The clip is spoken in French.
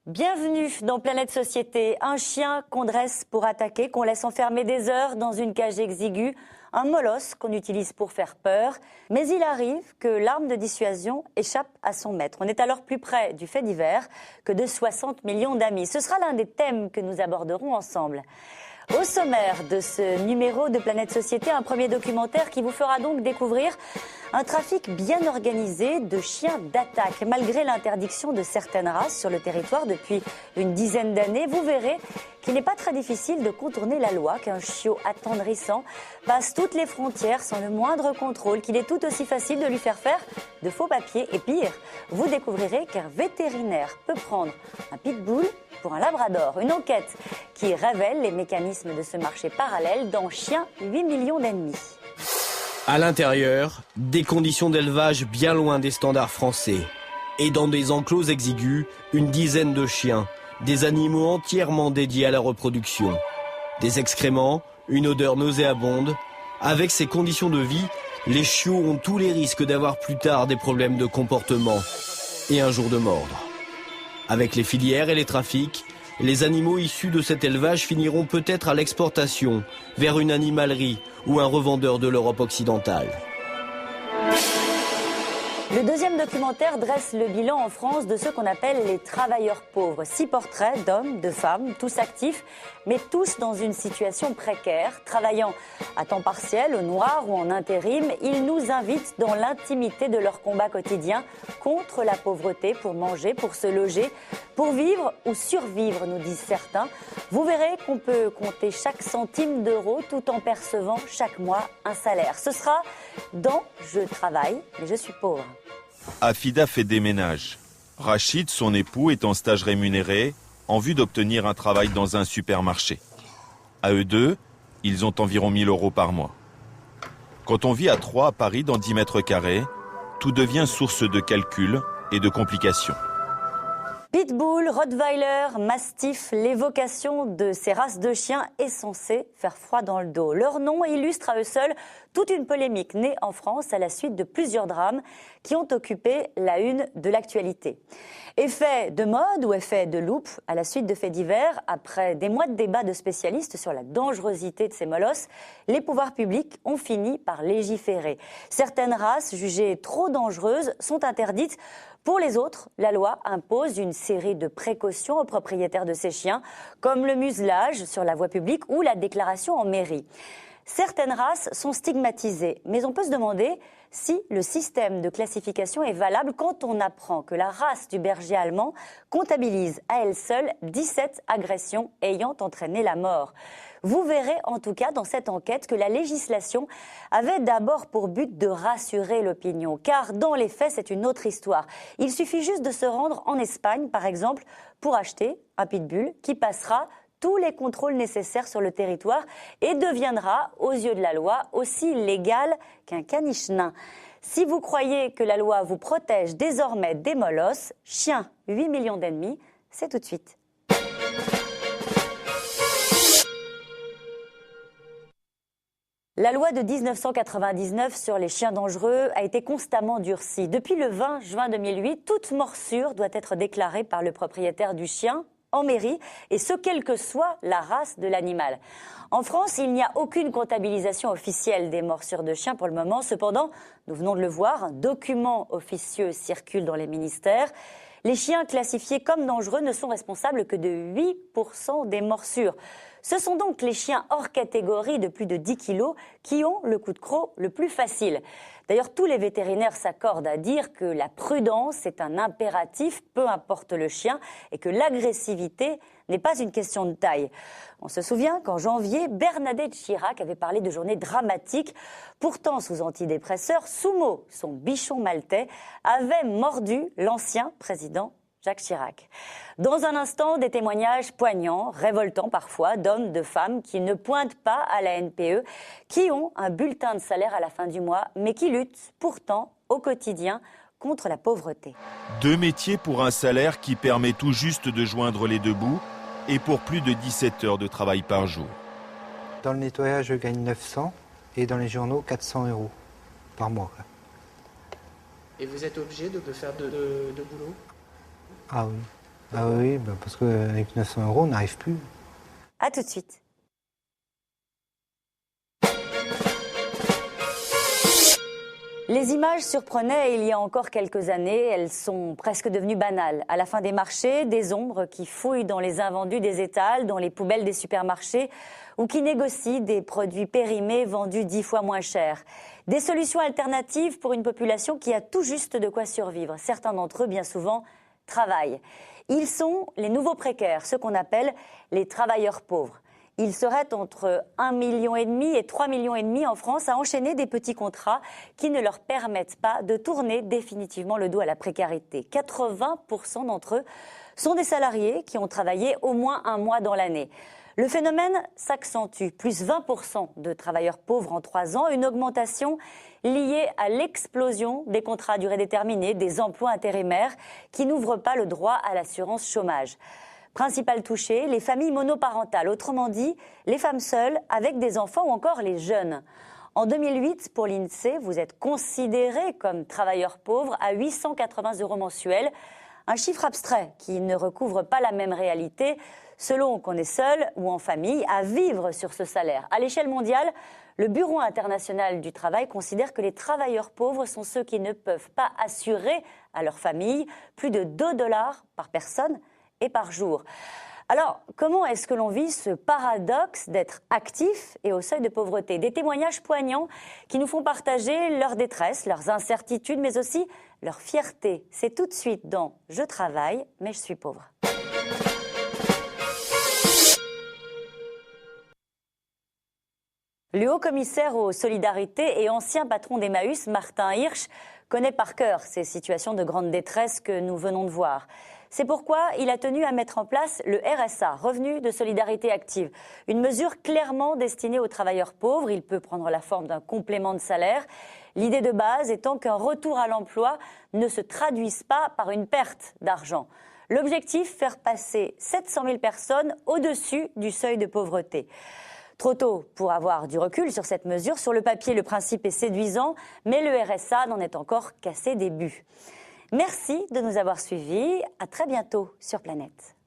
Bienvenue dans Planète Société, un chien qu'on dresse pour attaquer, qu'on laisse enfermer des heures dans une cage exiguë, un molosse qu'on utilise pour faire peur. Mais il arrive que l'arme de dissuasion échappe à son maître. On est alors plus près du fait divers que de 60 millions d'amis. Ce sera l'un des thèmes que nous aborderons ensemble. Au sommaire de ce numéro de Planète Société, un premier documentaire qui vous fera donc découvrir un trafic bien organisé de chiens d'attaque. Malgré l'interdiction de certaines races sur le territoire depuis une dizaine d'années, vous verrez qu'il n'est pas très difficile de contourner la loi, qu'un chiot attendrissant passe toutes les frontières sans le moindre contrôle, qu'il est tout aussi facile de lui faire de faux papiers. Et pire, vous découvrirez qu'un vétérinaire peut prendre un pitbull pour un labrador. Une enquête qui révèle les mécanismes de ce marché parallèle dans Chien, 8 millions d'ennemis. À l'intérieur, des conditions d'élevage bien loin des standards français. Et dans des enclos exigus, une dizaine de chiens, des animaux entièrement dédiés à la reproduction. Des excréments, une odeur nauséabonde. Avec ces conditions de vie, les chiots ont tous les risques d'avoir plus tard des problèmes de comportement et un jour de mordre. Avec les filières et les trafics, les animaux issus de cet élevage finiront peut-être à l'exportation, vers une animalerie ou un revendeur de l'Europe occidentale. Le deuxième documentaire dresse le bilan en France de ceux qu'on appelle les travailleurs pauvres. 6 portraits d'hommes, de femmes, tous actifs, mais tous dans une situation précaire, travaillant à temps partiel, au noir ou en intérim. Ils nous invitent dans l'intimité de leur combat quotidien contre la pauvreté, pour manger, pour se loger, pour vivre ou survivre, nous disent certains. Vous verrez qu'on peut compter chaque centime d'euro tout en percevant chaque mois un salaire. Ce sera dans Je travaille, mais je suis pauvre. Afida fait des ménages. Rachid, son époux, est en stage rémunéré en vue d'obtenir un travail dans un supermarché. À eux deux, ils ont environ 1 000 € par mois. Quand on vit à 3 à Paris dans 10 mètres carrés, tout devient source de calculs et de complications. Pitbull, Rottweiler, Mastiff, l'évocation de ces races de chiens est censée faire froid dans le dos. Leur nom illustre à eux seuls toute une polémique née en France à la suite de plusieurs drames qui ont occupé la une de l'actualité. Effet de mode ou effet de loupe à la suite de faits divers, après des mois de débats de spécialistes sur la dangerosité de ces molosses, les pouvoirs publics ont fini par légiférer. Certaines races jugées trop dangereuses sont interdites. Pour les autres, la loi impose une série de précautions aux propriétaires de ces chiens, comme le muselage sur la voie publique ou la déclaration en mairie. Certaines races sont stigmatisées, mais on peut se demander si le système de classification est valable quand on apprend que la race du berger allemand comptabilise à elle seule 17 agressions ayant entraîné la mort. Vous verrez en tout cas dans cette enquête que la législation avait d'abord pour but de rassurer l'opinion, car dans les faits c'est une autre histoire. Il suffit juste de se rendre en Espagne par exemple pour acheter un pitbull qui passera tous les contrôles nécessaires sur le territoire et deviendra, aux yeux de la loi, aussi légal qu'un caniche nain. Si vous croyez que la loi vous protège désormais des molosses, Chien, 8 millions d'ennemis, c'est tout de suite. La loi de 1999 sur les chiens dangereux a été constamment durcie. Depuis le 20 juin 2008, toute morsure doit être déclarée par le propriétaire du chien en mairie, et ce, quelle que soit la race de l'animal. En France, il n'y a aucune comptabilisation officielle des morsures de chiens pour le moment. Cependant, nous venons de le voir, un document officieux circule dans les ministères. Les chiens classifiés comme dangereux ne sont responsables que de 8% des morsures. Ce sont donc les chiens hors catégorie de plus de 10 kilos qui ont le coup de croc le plus facile. D'ailleurs, tous les vétérinaires s'accordent à dire que la prudence est un impératif, peu importe le chien, et que l'agressivité n'est pas une question de taille. On se souvient qu'en janvier, Bernadette Chirac avait parlé de journées dramatiques. Pourtant, sous antidépresseurs, Sumo, son bichon maltais, avait mordu l'ancien président Jacques Chirac. Dans un instant, des témoignages poignants, révoltants parfois, d'hommes, de femmes qui ne pointent pas à la NPE, qui ont un bulletin de salaire à la fin du mois, mais qui luttent pourtant au quotidien contre la pauvreté. 2 métiers pour un salaire qui permet tout juste de joindre les deux bouts et pour plus de 17 heures de travail par jour. Dans le nettoyage, je gagne 900 et dans les journaux, 400 € par mois. Et vous êtes obligé de faire de boulot? Ah oui, parce qu'avec 900 €, on n'arrive plus. A tout de suite. Les images surprenaient il y a encore quelques années, elles sont presque devenues banales. À la fin des marchés, des ombres qui fouillent dans les invendus des étals, dans les poubelles des supermarchés ou qui négocient des produits périmés vendus 10 fois moins cher. Des solutions alternatives pour une population qui a tout juste de quoi survivre. Certains d'entre eux, bien souvent, travaillent. Ils sont les nouveaux précaires, ceux qu'on appelle les travailleurs pauvres. Ils seraient entre 1,5 million et 3,5 millions en France à enchaîner des petits contrats qui ne leur permettent pas de tourner définitivement le dos à la précarité. 80% d'entre eux sont des salariés qui ont travaillé au moins un mois dans l'année. Le phénomène s'accentue, plus 20% de travailleurs pauvres en 3 ans, une augmentation liée à l'explosion des contrats à durée déterminée, des emplois intérimaires qui n'ouvrent pas le droit à l'assurance chômage. Principal touché, les familles monoparentales, autrement dit, les femmes seules avec des enfants ou encore les jeunes. En 2008, pour l'INSEE, vous êtes considérés comme travailleurs pauvres à 880 € mensuels, un chiffre abstrait qui ne recouvre pas la même réalité selon qu'on est seul ou en famille à vivre sur ce salaire. À l'échelle mondiale, le Bureau international du travail considère que les travailleurs pauvres sont ceux qui ne peuvent pas assurer à leur famille plus de 2 $ par personne et par jour. Alors, comment est-ce que l'on vit ce paradoxe d'être actif et au seuil de pauvreté? Des témoignages poignants qui nous font partager leur détresse, leurs incertitudes, mais aussi leur fierté. C'est tout de suite dans « Je travaille, mais je suis pauvre ». Le haut-commissaire aux solidarités et ancien patron d'Emmaüs, Martin Hirsch, connaît par cœur ces situations de grande détresse que nous venons de voir. C'est pourquoi il a tenu à mettre en place le RSA, Revenu de Solidarité Active, une mesure clairement destinée aux travailleurs pauvres. Il peut prendre la forme d'un complément de salaire. L'idée de base étant qu'un retour à l'emploi ne se traduise pas par une perte d'argent. L'objectif, faire passer 700 000 personnes au-dessus du seuil de pauvreté. Trop tôt pour avoir du recul sur cette mesure. Sur le papier, le principe est séduisant, mais le RSA n'en est encore qu'à ses débuts. Merci de nous avoir suivis. À très bientôt sur Planète.